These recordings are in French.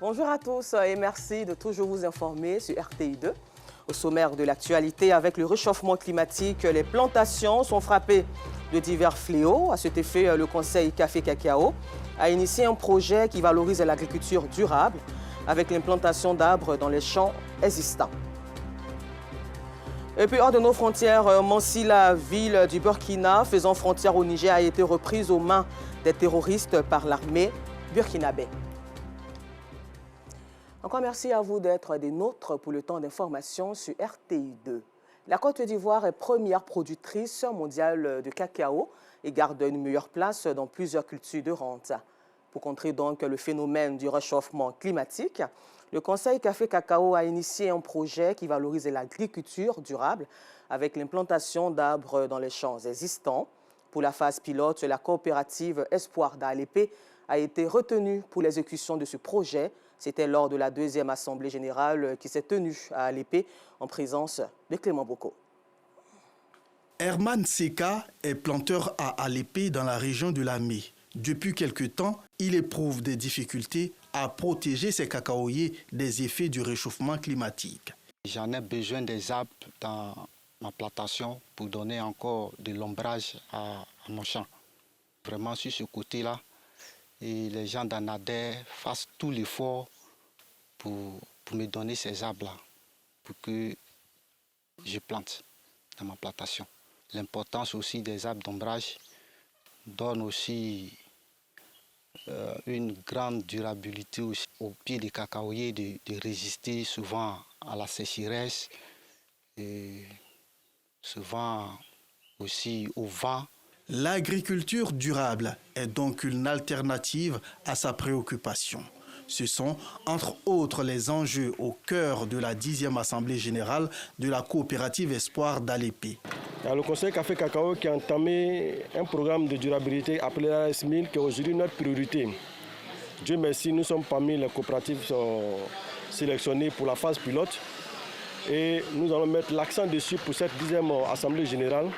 Bonjour à tous et merci de toujours vous informer sur RTI2. Au sommaire de l'actualité, avec le réchauffement climatique, les plantations sont frappées de divers fléaux. À cet effet, le Conseil Café Cacao a initié un projet qui valorise l'agriculture durable avec l'implantation d'arbres dans les champs existants. Et puis, hors de nos frontières, Mansi, la ville du Burkina, faisant frontière au Niger, a été reprise aux mains des terroristes par l'armée burkinabé. Encore merci à vous d'être des nôtres pour le temps d'information sur RTI2. La Côte d'Ivoire est première productrice mondiale de cacao et garde une meilleure place dans plusieurs cultures de rente. Pour contrer donc le phénomène du réchauffement climatique, le Conseil Café Cacao a initié un projet qui valorise l'agriculture durable avec l'implantation d'arbres dans les champs existants. Pour la phase pilote, la coopérative Espoir d'Alépé a été retenue pour l'exécution de ce projet. C'était lors de la deuxième assemblée générale qui s'est tenue à Alépé en présence de Clément Boko. Herman Seka est planteur à Alépé dans la région de Lamé. Depuis quelque temps, il éprouve des difficultés à protéger ses cacaoyers des effets du réchauffement climatique. J'en ai besoin des arbres dans ma plantation pour donner encore de l'ombrage à mon champ. Vraiment sur ce côté-là, et les gens d'Anader fassent tout l'effort pour me donner ces arbres-là, pour que je plante dans ma plantation. L'importance aussi des arbres d'ombrage donne aussi une grande durabilité aussi au pied des cacaoyers de résister souvent à la sécheresse et souvent aussi au vent. L'agriculture durable est donc une alternative à sa préoccupation. Ce sont, entre autres, les enjeux au cœur de la 10e Assemblée générale de la coopérative Espoir d'Alépé. Le Conseil Café Cacao qui a entamé un programme de durabilité appelé AS1000 qui est aujourd'hui notre priorité. Dieu merci, nous sommes parmi les coopératives sélectionnées pour la phase pilote et nous allons mettre l'accent dessus pour cette 10e Assemblée générale.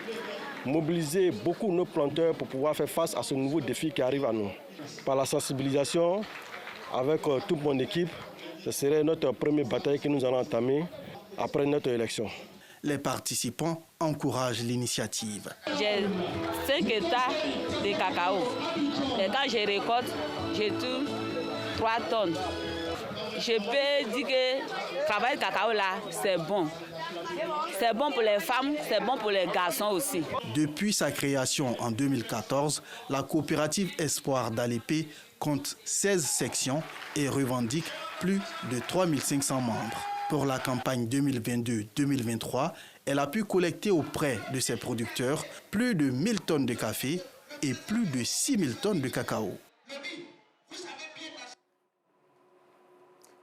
Mobiliser beaucoup nos planteurs pour pouvoir faire face à ce nouveau défi qui arrive à nous. Par la sensibilisation, avec toute mon équipe, ce serait notre première bataille que nous allons entamer après notre élection. Les participants encouragent l'initiative. J'ai 5 hectares de cacao. Et quand je récolte, je touche 3 tonnes. Je peux dire que le travail de cacao là, c'est bon. C'est bon pour les femmes, c'est bon pour les garçons aussi. Depuis sa création en 2014, la coopérative Espoir d'Alépé compte 16 sections et revendique plus de 3500 membres. Pour la campagne 2022-2023, elle a pu collecter auprès de ses producteurs plus de 1000 tonnes de café et plus de 6000 tonnes de cacao.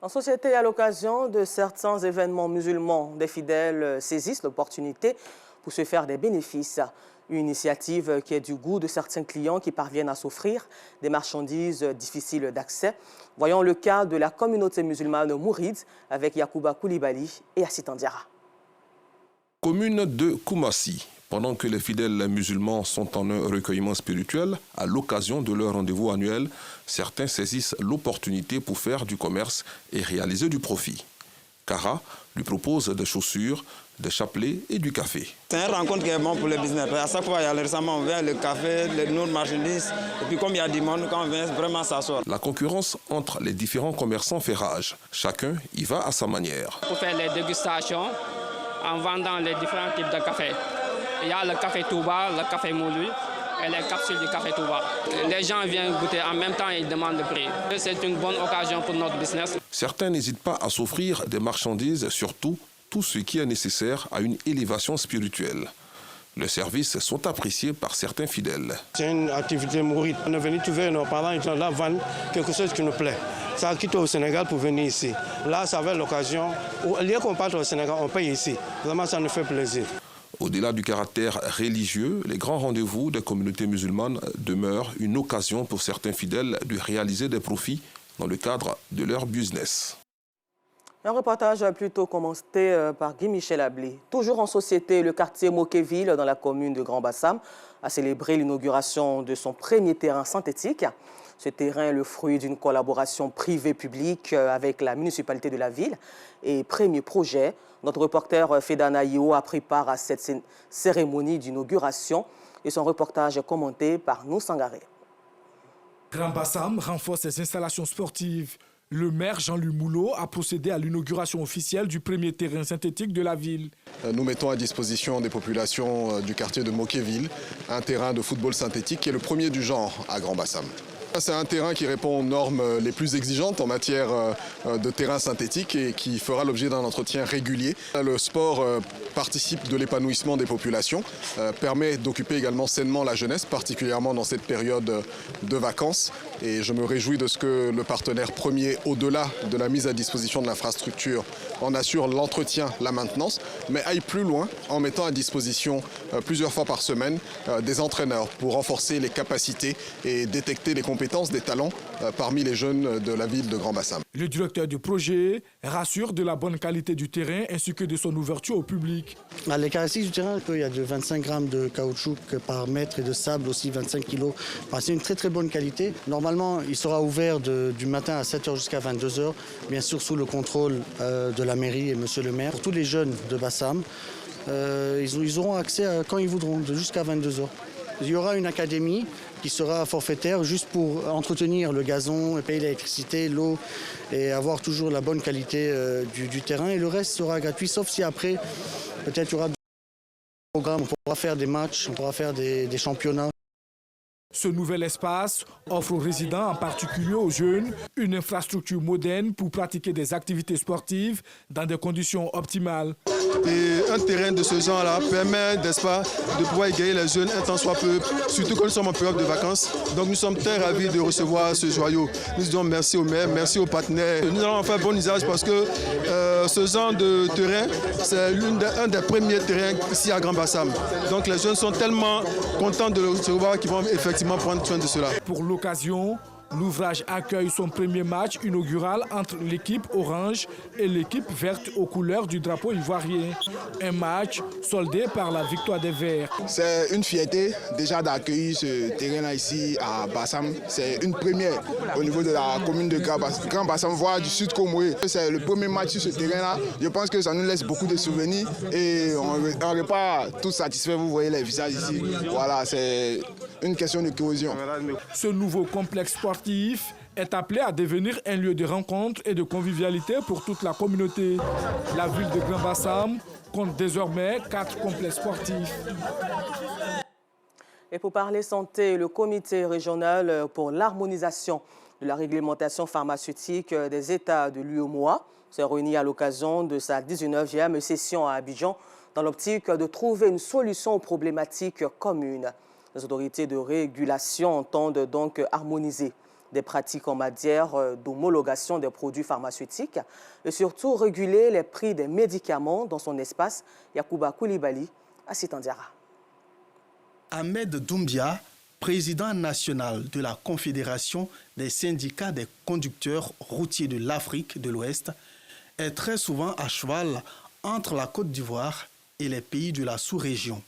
En société, à l'occasion de certains événements musulmans, des fidèles saisissent l'opportunité pour se faire des bénéfices. Une initiative qui est du goût de certains clients qui parviennent à s'offrir des marchandises difficiles d'accès. Voyons le cas de la communauté musulmane Mouride avec Yacouba Koulibaly et Assitan Diarra. Commune de Koumassi. Pendant que les fidèles musulmans sont en un recueillement spirituel, à l'occasion de leur rendez-vous annuel, certains saisissent l'opportunité pour faire du commerce et réaliser du profit. Kara lui propose des chaussures, des chapelets et du café. C'est une rencontre qui est bonne pour le business. À chaque fois, récemment, on vient le café, nos marchandises. Et puis comme il y a du monde, quand on vient vraiment s'asseoir. La concurrence entre les différents commerçants fait rage. Chacun y va à sa manière. Pour faire les dégustations en vendant les différents types de café. Il y a le café Touba, le café Moulu et les capsules du café Touba. Les gens viennent goûter en même temps et ils demandent le prix. C'est une bonne occasion pour notre business. Certains n'hésitent pas à s'offrir des marchandises, surtout tout ce qui est nécessaire à une élévation spirituelle. Les services sont appréciés par certains fidèles. C'est une activité mouride. On est venu trouver nos parents, ils sont là, vendent quelque chose qui nous plaît. Ça a quitté au Sénégal pour venir ici. Là, ça va être l'occasion. Au lieu qu'on parte au Sénégal, on paye ici. Vraiment, ça nous fait plaisir. Au-delà du caractère religieux, les grands rendez-vous des communautés musulmanes demeurent une occasion pour certains fidèles de réaliser des profits dans le cadre de leur business. Un reportage plutôt commenté par Guy Michel Ablé. Toujours en société, le quartier Mokéville, dans la commune de Grand Bassam, a célébré l'inauguration de son premier terrain synthétique. Ce terrain est le fruit d'une collaboration privée-publique avec la municipalité de la ville. Et premier projet, notre reporter Fedana Io a pris part à cette cérémonie d'inauguration et son reportage est commenté par nous Sangaré. Grand Bassam renforce ses installations sportives. Le maire Jean-Louis Moulot a procédé à l'inauguration officielle du premier terrain synthétique de la ville. Nous mettons à disposition des populations du quartier de Mokéville un terrain de football synthétique qui est le premier du genre à Grand Bassam. C'est un terrain qui répond aux normes les plus exigeantes en matière de terrain synthétique et qui fera l'objet d'un entretien régulier. Le sport participe de l'épanouissement des populations, permet d'occuper également sainement la jeunesse, particulièrement dans cette période de vacances. Et je me réjouis de ce que le partenaire premier, au-delà de la mise à disposition de l'infrastructure, en assure l'entretien, la maintenance, mais aille plus loin en mettant à disposition plusieurs fois par semaine des entraîneurs pour renforcer les capacités et détecter les compétences, des talents parmi les jeunes de la ville de Grand Bassam. Le directeur du projet rassure de la bonne qualité du terrain ainsi que de son ouverture au public. Les caractéristiques du terrain, il y a de 25 grammes de caoutchouc par mètre et de sable aussi 25 kilos. C'est une très très bonne qualité. Normalement, il sera ouvert du matin à 7h jusqu'à 22h, bien sûr sous le contrôle de la mairie et monsieur le maire. Pour tous les jeunes de Bassam, ils auront accès quand ils voudront, jusqu'à 22h. Il y aura une académie qui sera forfaitaire juste pour entretenir le gazon, et payer l'électricité, l'eau et avoir toujours la bonne qualité du terrain. Et le reste sera gratuit, sauf si après, peut-être il y aura des programmes, on pourra faire des matchs, on pourra faire des championnats. Ce nouvel espace offre aux résidents, en particulier aux jeunes, une infrastructure moderne pour pratiquer des activités sportives dans des conditions optimales. Et un terrain de ce genre-là permet, n'est-ce pas, de pouvoir égayer les jeunes un temps soit peu, surtout quand nous sommes en période de vacances. Donc nous sommes très ravis de recevoir ce joyau. Nous disons merci au maire, merci aux partenaires. Nous allons en faire bon usage parce que ce genre de terrain, c'est un des premiers terrains ici à Grand Bassam. Donc les jeunes sont tellement contents de le recevoir qu'ils vont effectivement prendre soin de cela. Pour l'occasion, l'ouvrage accueille son premier match inaugural entre l'équipe orange et l'équipe verte aux couleurs du drapeau ivoirien. Un match soldé par la victoire des Verts. C'est une fierté déjà d'accueillir ce terrain-là ici à Bassam. C'est une première au niveau de la commune de Grand Bassam, voire du Sud Comoé. C'est le premier match sur ce terrain-là. Je pense que ça nous laisse beaucoup de souvenirs et on n'est pas tous satisfaits. Vous voyez les visages ici. Voilà, c'est une question de cohésion. Ce nouveau complexe sportif est appelé à devenir un lieu de rencontre et de convivialité pour toute la communauté. La ville de Grand Bassam compte désormais 4 complexes sportifs. Et pour parler santé, le comité régional pour l'harmonisation de la réglementation pharmaceutique des États de l'UEMOA s'est réuni à l'occasion de sa 19e session à Abidjan dans l'optique de trouver une solution aux problématiques communes. Les autorités de régulation entendent donc harmoniser des pratiques en matière d'homologation des produits pharmaceutiques et surtout réguler les prix des médicaments dans son espace. Yacouba Koulibaly à Sitandiara. Ahmed Doumbia, président national de la Confédération des syndicats des conducteurs routiers de l'Afrique de l'Ouest, est très souvent à cheval entre la Côte d'Ivoire et les pays de la sous-région.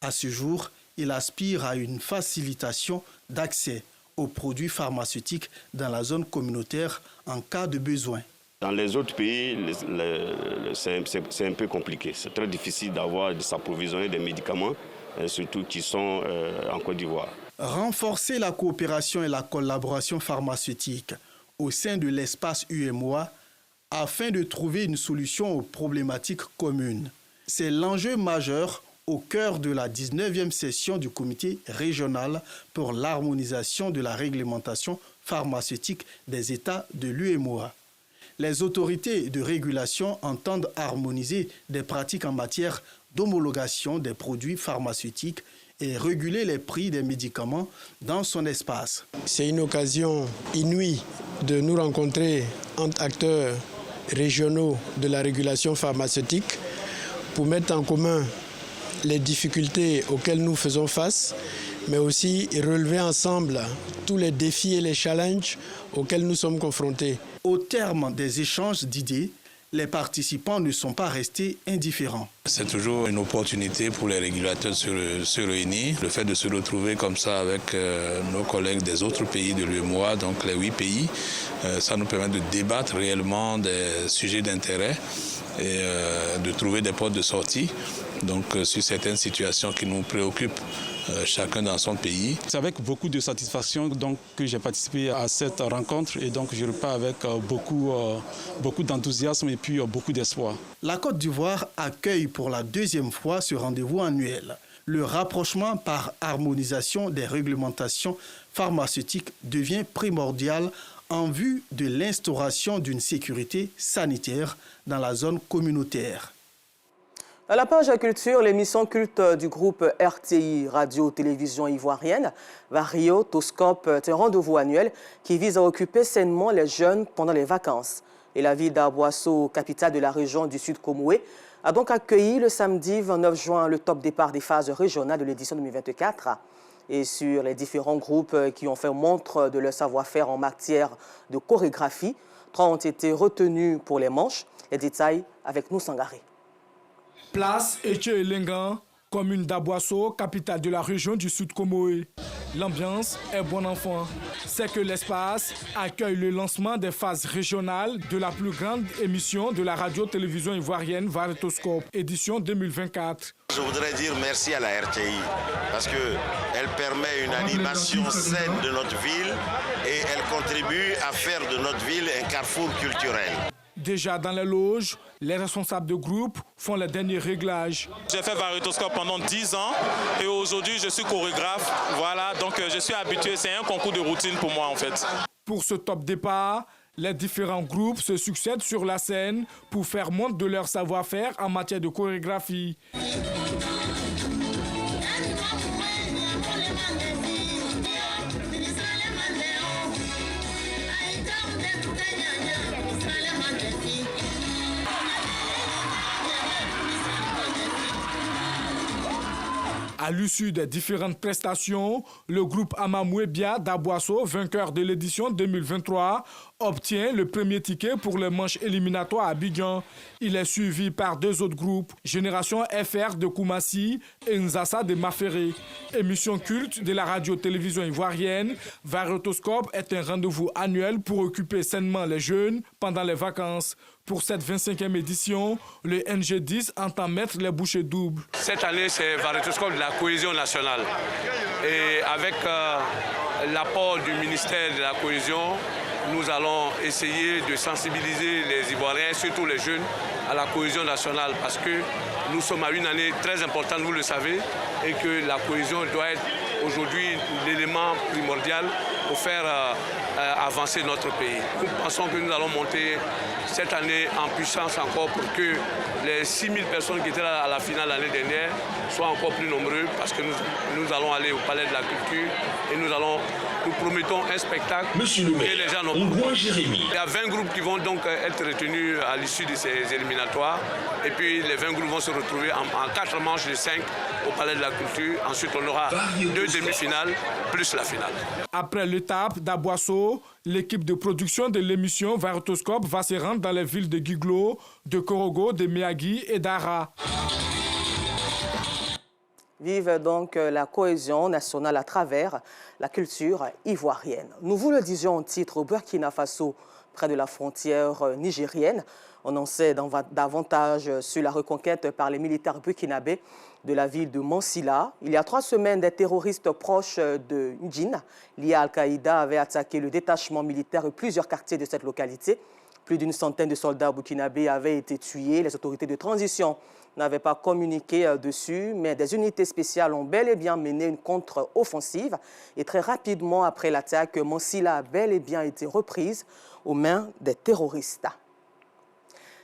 À ce jour, il aspire à une facilitation d'accès aux produits pharmaceutiques dans la zone communautaire en cas de besoin. Dans les autres pays, c'est un peu compliqué. C'est très difficile de s'approvisionner des médicaments, surtout qui sont en Côte d'Ivoire. Renforcer la coopération et la collaboration pharmaceutique au sein de l'espace UEMOA afin de trouver une solution aux problématiques communes. C'est l'enjeu majeur au cœur de la 19e session du comité régional pour l'harmonisation de la réglementation pharmaceutique des États de l'UEMOA. Les autorités de régulation entendent harmoniser des pratiques en matière d'homologation des produits pharmaceutiques et réguler les prix des médicaments dans son espace. C'est une occasion inouïe de nous rencontrer entre acteurs régionaux de la régulation pharmaceutique pour mettre en commun les difficultés auxquelles nous faisons face, mais aussi relever ensemble tous les défis et les challenges auxquels nous sommes confrontés. Au terme des échanges d'idées, les participants ne sont pas restés indifférents. C'est toujours une opportunité pour les régulateurs de se réunir. Le fait de se retrouver comme ça avec nos collègues des autres pays de l'UEMOA, donc les 8 pays, ça nous permet de débattre réellement des sujets d'intérêt et de trouver des portes de sortie donc, sur certaines situations qui nous préoccupent chacun dans son pays. C'est avec beaucoup de satisfaction donc, que j'ai participé à cette rencontre et donc je repars avec beaucoup d'enthousiasme et puis beaucoup d'espoir. La Côte d'Ivoire accueille pour la 2e fois ce rendez-vous annuel. Le rapprochement par harmonisation des réglementations pharmaceutiques devient primordial en vue de l'instauration d'une sécurité sanitaire dans la zone communautaire. À la page culture, l'émission culte du groupe RTI, Radio-Télévision Ivoirienne, Variotoscope, est un rendez-vous annuel qui vise à occuper sainement les jeunes pendant les vacances. Et la ville d'Aboasso, capitale de la région du Sud Komoué, a donc accueilli le samedi 29 juin le top départ des phases régionales de l'édition 2024. Et sur les différents groupes qui ont fait montre de leur savoir-faire en matière de chorégraphie, 3 ont été retenus pour les manches. Les détails avec nous, Sangaré. Place Etche-Elengan, commune d'Aboasso, capitale de la région du Sud Komoué. L'ambiance est bon enfant. C'est que l'espace accueille le lancement des phases régionales de la plus grande émission de la radio-télévision ivoirienne Variotoscope, édition 2024. Je voudrais dire merci à la RTI parce qu'elle permet une animation saine de notre ville et elle contribue à faire de notre ville un carrefour culturel. Déjà dans les loges, les responsables de groupe font les derniers réglages. J'ai fait Variotoscope pendant 10 ans et aujourd'hui je suis chorégraphe. Voilà, donc je suis habitué, c'est un concours de routine pour moi en fait. Pour ce top départ, les différents groupes se succèdent sur la scène pour faire montre de leur savoir-faire en matière de chorégraphie. À l'issue des différentes prestations, le groupe Amamouébia d'Aboasso, vainqueur de l'édition 2023, obtient le premier ticket pour les manches éliminatoires à Abidjan. Il est suivi par 2 autres groupes, Génération FR de Koumassi et Nzassa de Maféré. Émission culte de la radio-télévision ivoirienne, Variotoscope est un rendez-vous annuel pour occuper sainement les jeunes pendant les vacances. Pour cette 25e édition, le NG10 entend mettre les bouchées doubles. Cette année, c'est Variotoscope de la cohésion nationale. Et avec l'apport du ministère de la Cohésion, nous allons essayer de sensibiliser les Ivoiriens, surtout les jeunes, à la cohésion nationale parce que nous sommes à une année très importante, vous le savez, et que la cohésion doit être aujourd'hui l'élément primordial pour faire avancer notre pays. Nous pensons que nous allons monter cette année en puissance encore pour que les 6000 personnes qui étaient là à la finale l'année dernière soient encore plus nombreux parce que nous allons aller au Palais de la Culture et nous promettons un spectacle que les gens n'ont pas. Il y a 20 groupes qui vont donc être retenus à l'issue de ces éliminatoires et puis les 20 groupes vont se retrouver en 4 manches de 5 au Palais de la Culture. Ensuite, on aura 2 demi-finales plus la finale. Après l'étape d'Aboasso, l'équipe de production de l'émission Variotoscope va se rendre dans les villes de Guiglo, de Korogo, de Miyagi et d'Ara. Vive donc la cohésion nationale à travers la culture ivoirienne. Nous vous le disions en titre, au Burkina Faso, près de la frontière nigérienne. On en sait davantage sur la reconquête par les militaires burkinabés de la ville de Mansilla. Il y a 3 semaines, des terroristes proches de Ndjin, liés à Al-Qaïda, avaient attaqué le détachement militaire et plusieurs quartiers de cette localité. Plus d'une centaine de soldats burkinabés avaient été tués. Les autorités de transition n'avaient pas communiqué dessus, mais des unités spéciales ont bel et bien mené une contre-offensive. Et très rapidement après l'attaque, Mansilla a bel et bien été reprise aux mains des terroristes.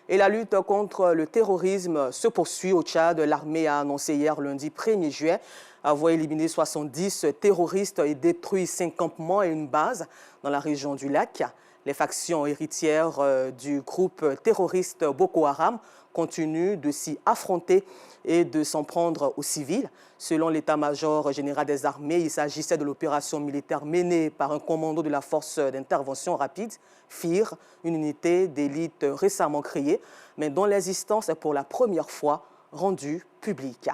Et la lutte contre le terrorisme se poursuit au Tchad. L'armée a annoncé hier lundi 1er juillet avoir éliminé 70 terroristes et détruit 5 campements et une base dans la région du lac. Les factions héritières du groupe terroriste Boko Haram continue de s'y affronter et de s'en prendre aux civils. Selon l'état-major général des armées, il s'agissait de l'opération militaire menée par un commando de la force d'intervention rapide, FIR, une unité d'élite récemment créée, mais dont l'existence est pour la première fois rendue publique.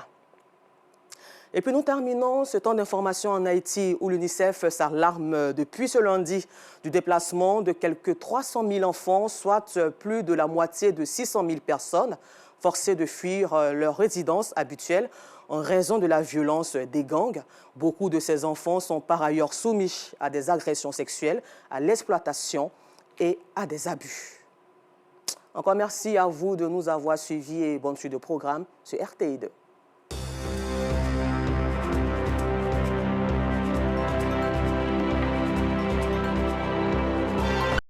Et puis nous terminons ce temps d'information en Haïti où l'UNICEF s'alarme depuis ce lundi du déplacement de quelques 300 000 enfants, soit plus de la moitié de 600 000 personnes, forcées de fuir leur résidence habituelle en raison de la violence des gangs. Beaucoup de ces enfants sont par ailleurs soumis à des agressions sexuelles, à l'exploitation et à des abus. Encore merci à vous de nous avoir suivis et bonne suite de programme sur RTI2.